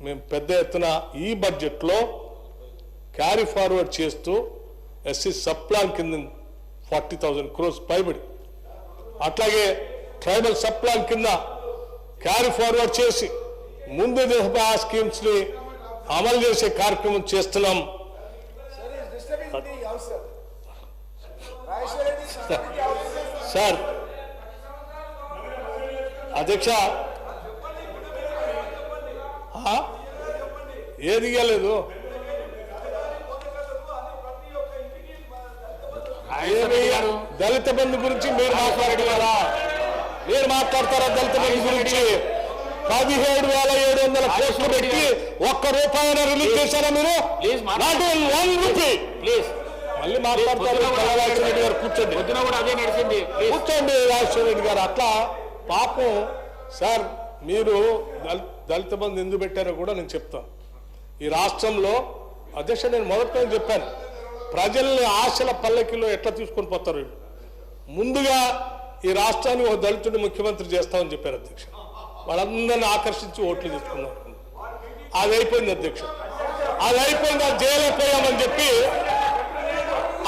మేము పెద్ద ఎత్తున ఈ బడ్జెట్లో క్యారీ ఫార్వర్డ్ చేస్తూ ఎస్సీ సబ్ ప్లాన్ కింద 40,000 crores పైబడి, అట్లాగే ట్రైబల్ సబ్ ప్లాన్ కింద క్యారీ ఫార్వర్డ్ చేసి ముందు దశ స్కీమ్స్ ని అమలు చేసే కార్యక్రమం చేస్తున్నాం. సార్ అధ్యక్ష ఏది ఇవ్వలేదు, దళిత బంధు గురించి మీరు మాట్లాడగలరా? మీరు మాట్లాడతారా? దళిత బంధు గురించి 17,700 కోట్లు పెట్టి ₹1 రిలీజ్ చేశారా మీరు? Not only ₹1. మళ్ళీ మాట్లాడతారు రాజశేఖర రెడ్డి గారు. కూర్చోండి, కూర్చోండి రాజశేఖర రెడ్డి గారు. అట్లా పాపం సార్, మీరు దళిత బంధు ఎందుకు పెట్టారో కూడా నేను చెప్తాను. ఈ రాష్ట్రంలో అధ్యక్ష నేను మొదట్లో చెప్పాను, ప్రజల్ని ఆశల పల్లకిలో ఎట్లా తీసుకొని పోతారు వీళ్ళు. ముందుగా ఈ రాష్ట్రాన్ని ఒక దళితుడిని ముఖ్యమంత్రి చేస్తామని చెప్పారు అధ్యక్ష. వాళ్ళందరినీ ఆకర్షించి ఓట్లు తీసుకున్నారు. అది అయిపోయింది అధ్యక్ష, అది అయిపోయింది. అది చేయలేకపోయామని చెప్పి,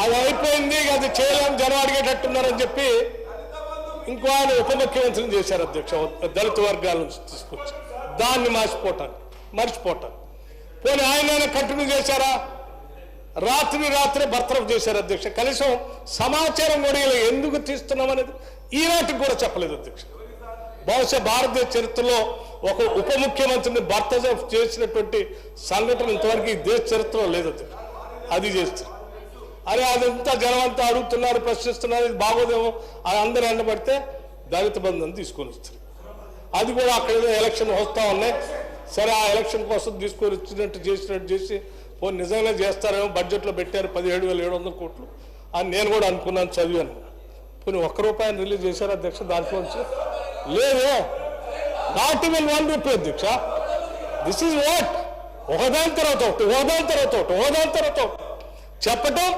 అది అయిపోయింది, అది చేయలేము, జనం అడిగేటట్టున్నారని చెప్పి ఇంకో ఆయన ఉప ముఖ్యమంత్రిని చేశారు అధ్యక్ష. దళిత వర్గాల నుంచి తీసుకొచ్చి దాన్ని మర్చిపోవటానికి పోనీ ఆయన కంటిన్యూ చేశారా? రాత్రి బర్తరఫ్ చేశారు అధ్యక్ష. కనీసం సమాచారం కూడా ఎందుకు తీస్తున్నాం అనేది ఈనాటికి కూడా చెప్పలేదు అధ్యక్ష. బహుశా భారతదేశ చరిత్రలో ఒక ఉప ముఖ్యమంత్రిని బర్తరఫ్ చేసినటువంటి సంఘటన ఇంతవరకు ఈ దేశ చరిత్రలో లేదు అధ్యక్ష. అది చేస్తారు. అరే అదంతా జనం అంతా అడుగుతున్నారు, ప్రశ్నిస్తున్నారు, ఇది బాగోదేమో అది అందరూ ఎండబడితే దళిత బంధుని తీసుకొని వస్తారు. అది కూడా అక్కడ ఎలక్షన్ వస్తూ ఉన్నాయి. సరే, ఆ ఎలక్షన్ కోసం తీసుకొని వచ్చినట్టు చేసి పోనీ నిజంగా చేస్తారేమో, బడ్జెట్లో పెట్టారు 17,700 కోట్లు అని నేను కూడా అనుకున్నాను, చదివాను. పోనీ ₹1 రిలీజ్ చేశారు అధ్యక్ష. దాంట్లోంచి లేదు, నాట్ ఈవెన్ ₹1 అధ్యక్ష. దిస్ ఈజ్ వాట్, ఒకదాని తర్వాత ఒకటి చెప్పటం,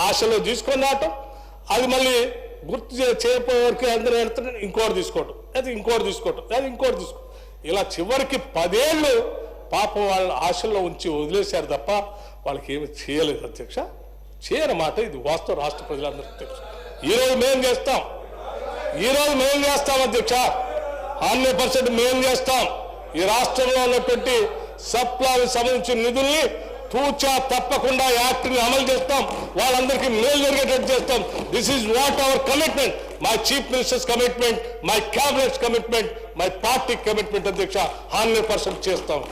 ఆశలో తీసుకొని రావటం, అది మళ్ళీ గుర్తు చేయకపోయే వరకు అందరూ వెళ్తున్నారు, ఇంకోటి తీసుకోవటం, అది ఇంకోటి తీసుకోవటం, ఇలా చివరికి 10 ఏళ్ళు పాపం వాళ్ళ ఆశల్లో ఉంచి వదిలేశారు తప్ప వాళ్ళకి ఏమి చేయలేదు అధ్యక్ష. చేయనమాట, ఇది వాస్తవం రాష్ట్ర ప్రజలందరికీ తెలుసు. ఈరోజు మేము చేస్తాం అధ్యక్ష, 100% మేము చేస్తాం. ఈ రాష్ట్రంలో ఉన్నటువంటి సబ్ ప్లాన్ సంబంధించిన నిధుల్ని తూచా తప్పకుండా యాక్ట్ని అమలు చేస్తాం, వాళ్ళందరికీ మేలు జరిగేటట్టు చేస్తాం. This is what our commitment, my chief ministers commitment, my cabinets commitment, my party commitment అధ్యక్ష. 100% చేస్తాం.